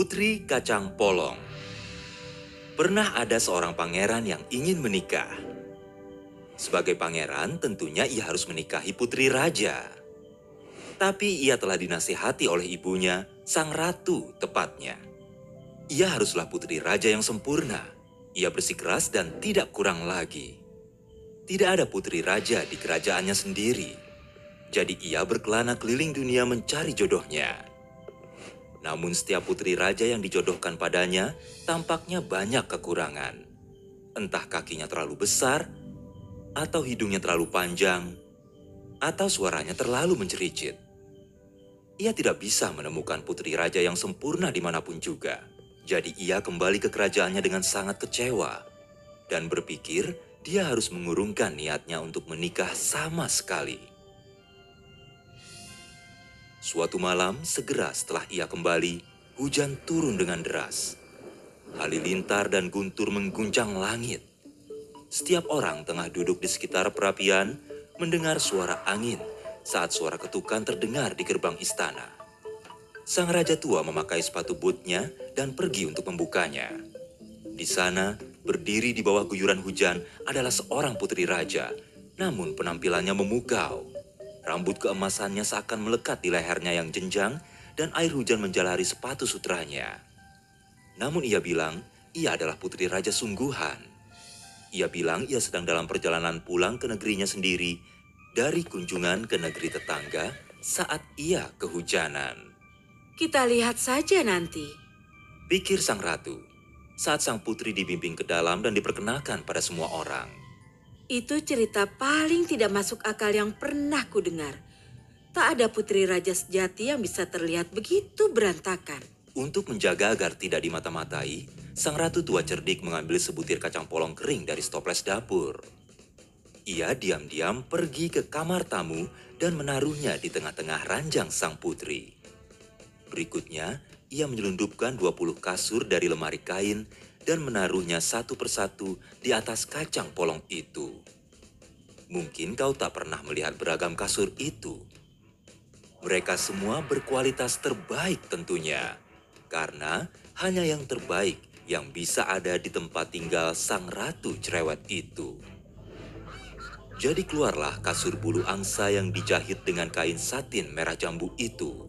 Putri Kacang Polong. Pernah ada seorang pangeran yang ingin menikah. Sebagai pangeran, tentunya ia harus menikahi putri raja. Tapi ia telah dinasihati oleh ibunya, sang ratu tepatnya. Ia haruslah putri raja yang sempurna. Ia bersikeras dan tidak kurang lagi. Tidak ada putri raja di kerajaannya sendiri. Jadi ia berkelana keliling dunia mencari jodohnya. Namun setiap putri raja yang dijodohkan padanya tampaknya banyak kekurangan. Entah kakinya terlalu besar, atau hidungnya terlalu panjang, atau suaranya terlalu mencericit. Ia tidak bisa menemukan putri raja yang sempurna dimanapun juga. Jadi ia kembali ke kerajaannya dengan sangat kecewa dan berpikir dia harus mengurungkan niatnya untuk menikah sama sekali. Suatu malam, segera setelah ia kembali, hujan turun dengan deras. Halilintar dan guntur mengguncang langit. Setiap orang tengah duduk di sekitar perapian, mendengar suara angin saat suara ketukan terdengar di gerbang istana. Sang raja tua memakai sepatu bootnya dan pergi untuk membukanya. Di sana, berdiri di bawah guyuran hujan adalah seorang putri raja, namun penampilannya memukau. Rambut keemasannya seakan melekat di lehernya yang jenjang dan air hujan menjalari sepatu sutranya. Namun ia bilang, ia adalah putri raja sungguhan. Ia bilang ia sedang dalam perjalanan pulang ke negerinya sendiri dari kunjungan ke negeri tetangga saat ia kehujanan. Kita lihat saja nanti, Pikir sang ratu, saat sang putri dibimbing ke dalam dan diperkenalkan pada semua orang. itu cerita paling tidak masuk akal yang pernah kudengar. Tak ada putri raja sejati yang bisa terlihat begitu berantakan. Untuk menjaga agar tidak dimata-matai, sang ratu tua cerdik mengambil sebutir kacang polong kering dari stoples dapur. Ia diam-diam pergi ke kamar tamu dan menaruhnya di tengah-tengah ranjang sang putri. Berikutnya, ia menyelundupkan 20 kasur dari lemari kain dan menaruhnya satu persatu di atas kacang polong itu. Mungkin kau tak pernah melihat beragam kasur itu. Mereka semua berkualitas terbaik tentunya, karena hanya yang terbaik yang bisa ada di tempat tinggal sang ratu cerewet itu. Jadi keluarlah kasur bulu angsa yang dijahit dengan kain satin merah jambu itu.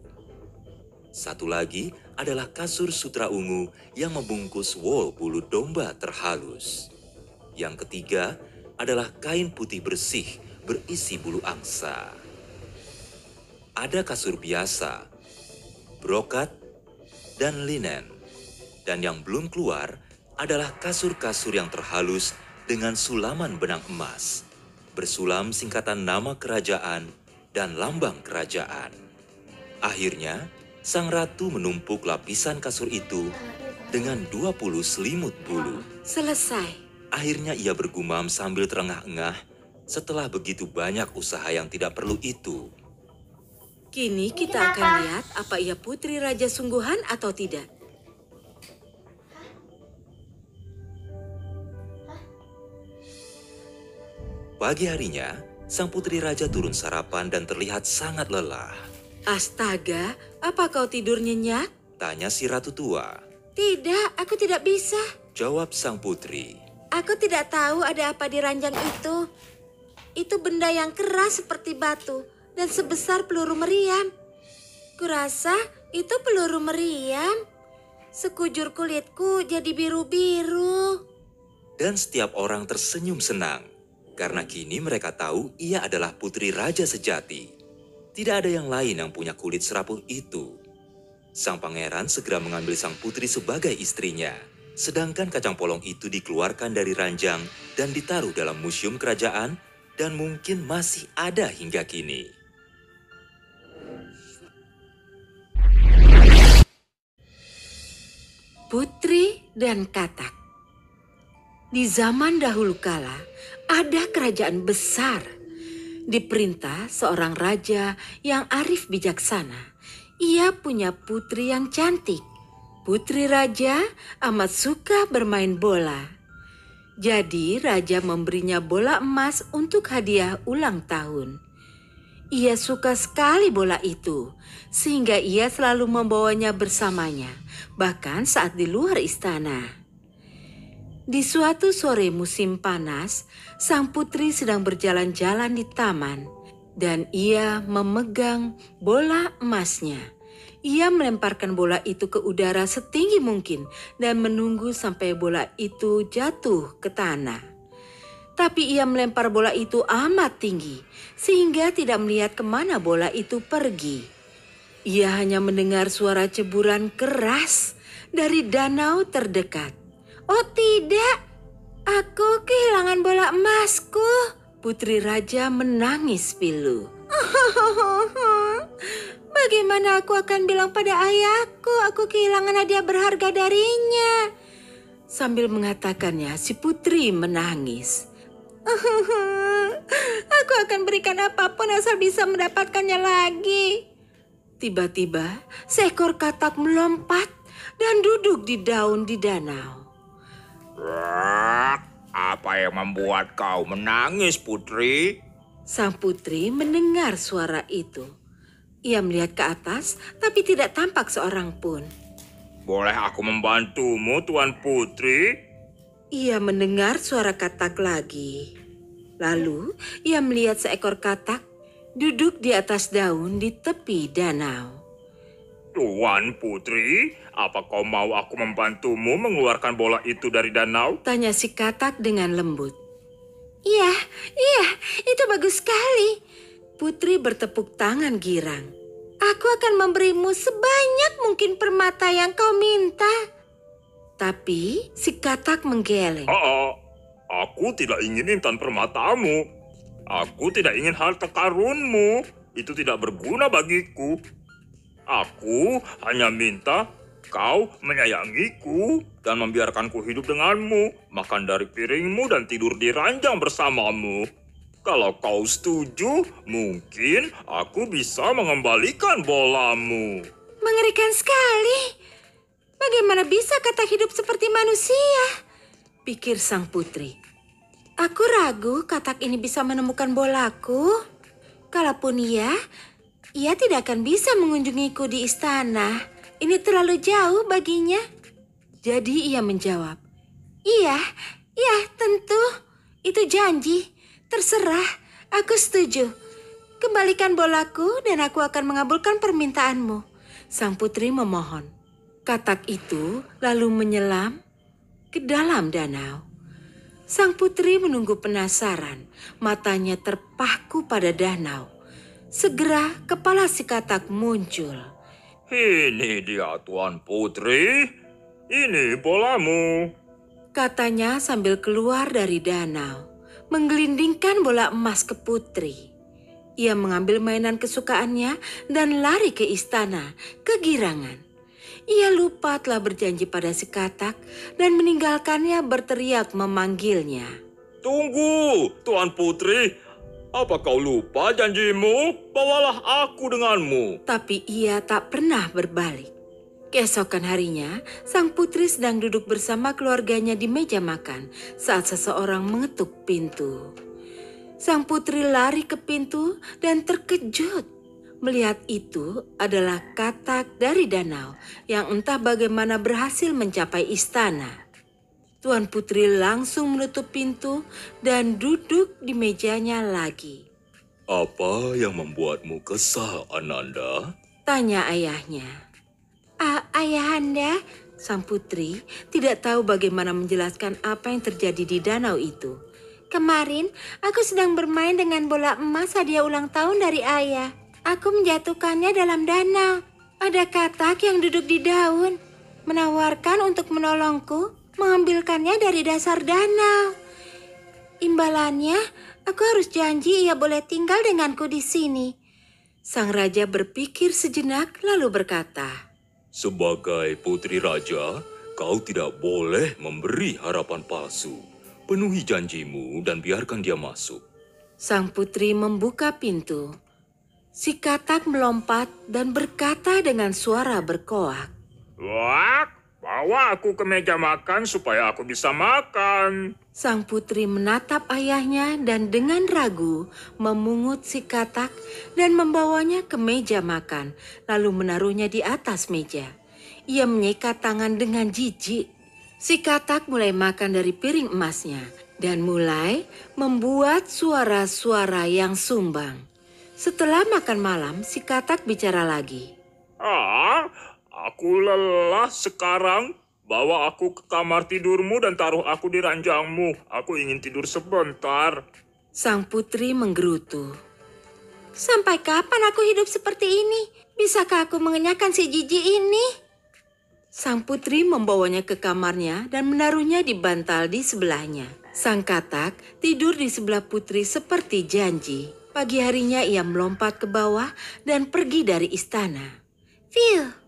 Satu lagi adalah kasur sutra ungu yang membungkus wol bulu domba terhalus. Yang ketiga adalah kain putih bersih berisi bulu angsa. Ada kasur biasa, brokat, dan linen. Dan yang belum keluar adalah kasur-kasur yang terhalus dengan sulaman benang emas, bersulam singkatan nama kerajaan dan lambang kerajaan. Akhirnya, sang ratu menumpuk lapisan kasur itu dengan 20 selimut bulu. Selesai. Akhirnya ia bergumam sambil terengah-engah setelah begitu banyak usaha yang tidak perlu itu. Kini kita akan lihat apa ia putri raja sungguhan atau tidak. Pagi harinya, sang putri raja turun sarapan dan terlihat sangat lelah. Astaga, apa kau tidur nyenyak? Tanya si ratu tua. Tidak, aku tidak bisa. Jawab sang putri. Aku tidak tahu ada apa di ranjang itu. Itu benda yang keras seperti batu dan sebesar peluru meriam. Kurasa itu peluru meriam. Sekujur kulitku jadi biru-biru. Dan setiap orang tersenyum senang, karena kini mereka tahu ia adalah putri raja sejati. Tidak ada yang lain yang punya kulit serapuh itu. Sang pangeran segera mengambil sang putri sebagai istrinya. Sedangkan kacang polong itu dikeluarkan dari ranjang dan ditaruh dalam museum kerajaan dan mungkin masih ada hingga kini. Putri dan Katak. Di zaman dahulu kala, ada kerajaan besar. Diperintah seorang raja yang arif bijaksana. Ia punya putri yang cantik. Putri raja amat suka bermain bola. Jadi raja memberinya bola emas untuk hadiah ulang tahun. Ia suka sekali bola itu, sehingga ia selalu membawanya bersamanya, bahkan saat di luar istana. Di suatu sore musim panas, sang putri sedang berjalan-jalan di taman, dan ia memegang bola emasnya. Ia melemparkan bola itu ke udara setinggi mungkin dan menunggu sampai bola itu jatuh ke tanah. Tapi ia melempar bola itu amat tinggi, sehingga tidak melihat kemana bola itu pergi. Ia hanya mendengar suara ceburan keras dari danau terdekat. Oh tidak, aku kehilangan bola emasku. Putri Raja menangis pilu. Bagaimana aku akan bilang pada ayahku aku kehilangan hadiah berharga darinya? Sambil mengatakannya, si putri menangis. Aku akan berikan apapun asal bisa mendapatkannya lagi. Tiba-tiba seekor katak melompat dan duduk di daun di danau. Apa yang membuat kau menangis, Putri? Sang putri mendengar suara itu. Ia melihat ke atas tapi tidak tampak seorang pun. Boleh aku membantumu, Tuan Putri? Ia mendengar suara katak lagi. Lalu ia melihat seekor katak duduk di atas daun di tepi danau. Tuan Putri, apa kau mau aku membantumu mengeluarkan bola itu dari danau? Tanya si katak dengan lembut. Iya, itu bagus sekali. Putri bertepuk tangan girang. Aku akan memberimu sebanyak mungkin permata yang kau minta. Tapi si katak menggeleng. Aku tidak ingin intan permatamu. Aku tidak ingin harta karunmu. Itu tidak berguna bagiku. Aku hanya minta kau menyayangiku dan membiarkanku hidup denganmu, makan dari piringmu dan tidur di ranjang bersamamu. Kalau kau setuju, mungkin aku bisa mengembalikan bolamu. Mengerikan sekali. Bagaimana bisa katak hidup seperti manusia? Pikir sang putri. Aku ragu katak ini bisa menemukan bolaku. Kalaupun ia tidak akan bisa mengunjungiku di istana. Ini terlalu jauh baginya. Jadi ia menjawab, Iya, tentu. Itu janji. Terserah, aku setuju. Kembalikan bolaku dan aku akan mengabulkan permintaanmu. Sang putri memohon. Katak itu lalu menyelam ke dalam danau. Sang putri menunggu penasaran. Matanya terpaku pada danau. Segera kepala si katak muncul. Ini dia, Tuan Putri. Ini bolamu. Katanya sambil keluar dari danau. Menggelindingkan bola emas ke putri. Ia mengambil mainan kesukaannya dan lari ke istana, kegirangan. Ia lupa telah berjanji pada si katak dan meninggalkannya berteriak memanggilnya. Tunggu, Tuan Putri. Apa kau lupa janjimu? Bawalah aku denganmu. Tapi ia tak pernah berbalik. Keesokan harinya, sang putri sedang duduk bersama keluarganya di meja makan saat seseorang mengetuk pintu. Sang putri lari ke pintu dan terkejut. Melihat itu adalah katak dari danau yang entah bagaimana berhasil mencapai istana. Tuan Putri langsung menutup pintu dan duduk di mejanya lagi. Apa yang membuatmu kesal, Ananda? Tanya ayahnya. Ayahanda, sang putri tidak tahu bagaimana menjelaskan apa yang terjadi di danau itu. Kemarin aku sedang bermain dengan bola emas hadiah ulang tahun dari ayah. Aku menjatuhkannya dalam danau. Ada katak yang duduk di daun, menawarkan untuk menolongku mengambilkannya dari dasar danau. Imbalannya, aku harus janji ia boleh tinggal denganku di sini. Sang raja berpikir sejenak lalu berkata, Sebagai putri raja, kau tidak boleh memberi harapan palsu. Penuhi janjimu dan biarkan dia masuk. Sang putri membuka pintu. Si katak melompat dan berkata dengan suara berkoak. Wah, Bawa aku ke meja makan supaya aku bisa makan. Sang putri menatap ayahnya dan dengan ragu memungut si katak dan membawanya ke meja makan, lalu menaruhnya di atas meja. Ia menyikat tangan dengan jijik. Si katak mulai makan dari piring emasnya dan mulai membuat suara-suara yang sumbang. Setelah makan malam, si katak bicara lagi. Aku lelah sekarang. Bawa aku ke kamar tidurmu dan taruh aku di ranjangmu. Aku ingin tidur sebentar. Sang putri menggerutu. Sampai kapan aku hidup seperti ini? Bisakah aku mengenyahkan si jijik ini? Sang putri membawanya ke kamarnya dan menaruhnya di bantal di sebelahnya. Sang katak tidur di sebelah putri seperti janji. Pagi harinya ia melompat ke bawah dan pergi dari istana. Phil!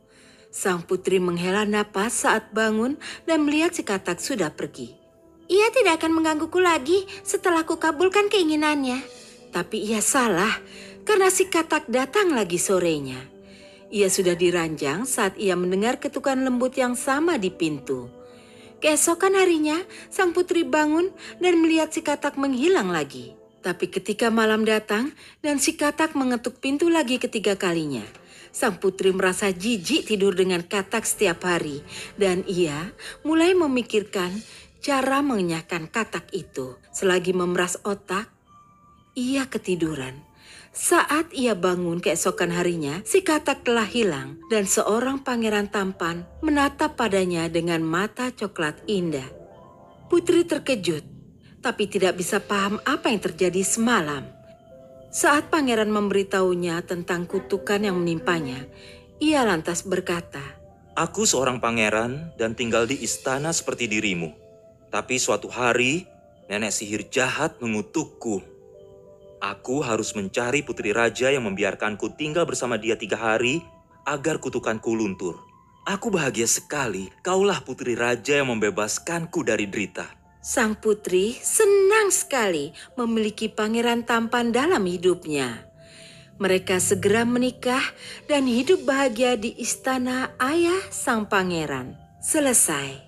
Sang putri menghela napas saat bangun dan melihat si katak sudah pergi. Ia tidak akan menggangguku lagi setelah kukabulkan keinginannya. Tapi ia salah karena si katak datang lagi sorenya. Ia sudah diranjang saat ia mendengar ketukan lembut yang sama di pintu. Keesokan harinya, sang putri bangun dan melihat si katak menghilang lagi. Tapi ketika malam datang dan si katak mengetuk pintu lagi ketiga kalinya, sang putri merasa jijik tidur dengan katak setiap hari dan ia mulai memikirkan cara mengenyahkan katak itu. Selagi memeras otak, ia ketiduran. Saat ia bangun keesokan harinya, si katak telah hilang dan seorang pangeran tampan menatap padanya dengan mata coklat indah. Putri terkejut, tapi tidak bisa paham apa yang terjadi semalam. Saat pangeran memberitahunya tentang kutukan yang menimpanya, ia lantas berkata, Aku seorang pangeran dan tinggal di istana seperti dirimu. Tapi suatu hari, nenek sihir jahat mengutukku. Aku harus mencari putri raja yang membiarkanku tinggal bersama dia 3 hari agar kutukanku luntur. Aku bahagia sekali, kaulah putri raja yang membebaskanku dari derita. sang putri senang sekali memiliki pangeran tampan dalam hidupnya. Mereka segera menikah dan hidup bahagia di istana ayah sang pangeran. Selesai.